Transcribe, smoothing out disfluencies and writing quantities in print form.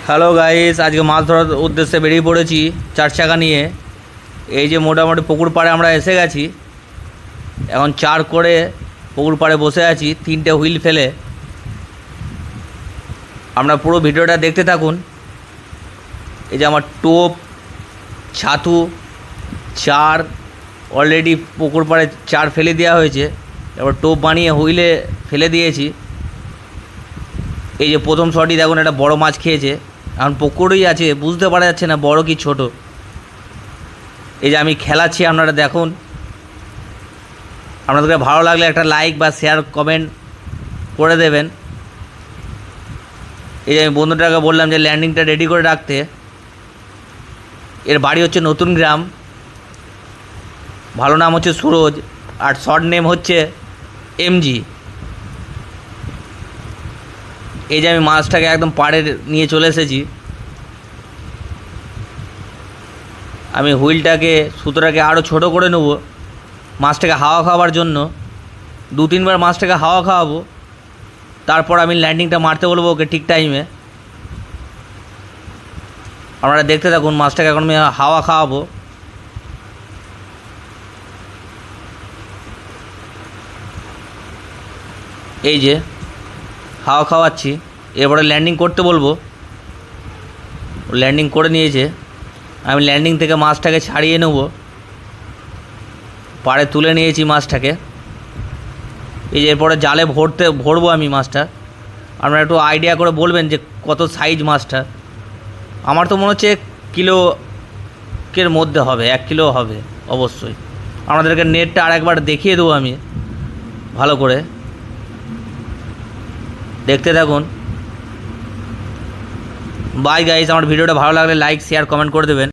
Hello guys, আজকে মাছ ধরার উদ্দেশ্যে বেরিয়ে পড়েছি চার চাকা নিয়ে। এই যে মোটামুটি পুকুর পাড়ে আমরা এসে গেছি। এখন চার করে পুকুর পাড়ে বসে আছি তিনটে হুইল ফেলে। আমরা পুরো ভিডিওটা দেখতে থাকুন। এই যে আমার টোপ, ছাতু, চার অলরেডি পুকুর পাড়ে চার ফেলে দেওয়া হয়েছে। এবার টোপ বানিয়ে হুইলে ফেলে দিয়েছি। এই যে প্রথম শটই দেখুন, একটা বড় মাছ খেয়েছে। এখন পুকুরেই আছে, বুঝতে পারা যাচ্ছে না বড় কি ছোট। এই যে আমি খেলাচ্ছি, আপনারা দেখুন। আপনাদেরকে ভালো লাগলে একটা লাইক বা শেয়ার কমেন্ট করে দেবেন। এই যে আমি বন্ধুটাকে বললাম যে ল্যান্ডিংটা রেডি করে রাখতে। এর বাড়ি হচ্ছে নতুন গ্রাম, ভালো নাম হচ্ছে সুরজ, আর শর্ট নেম হচ্ছে এমজি। এই যে আমি মাছটাকে একদম পাড়ে নিয়ে চলে এসেছি। আমি হুইলটাকে, সুতোটাকে আরও ছোট করে নেব মাছটাকে হাওয়া খাওয়ার জন্য। দু তিনবার মাছটাকে হাওয়া খাওয়াবো, তারপর আমি ল্যান্ডিংটা মারতে বলবো ওকে ঠিক টাইমে। আপনারা দেখতে থাকুন, মাছটাকে এখন আমি হাওয়া খাওয়াবো। এই যে হাওয়া খাওয়াচ্ছি, এরপরে ল্যান্ডিং করতে বলবো। ল্যান্ডিং করে নিয়েছে। আমি ল্যান্ডিং থেকে মাছটাকে ছাড়িয়ে নেব, পাড়ে তুলে নিয়েছি মাছটাকে। এই যে এরপরে জালে ভরবো আমি মাছটা। আপনারা একটু আইডিয়া করে বলবেন যে কত সাইজ মাছটা। আমার তো মনে হচ্ছে কিলোর মধ্যে হবে, 1 কিলো হবে অবশ্যই। আপনাদেরকে নেটটা আরেকবার দেখিয়ে দেবো আমি ভালো করে, দেখতে থাকুন। বাই গাইস, আমার ভিডিওটা ভালো লাগলে লাইক শেয়ার কমেন্ট করে দেবেন।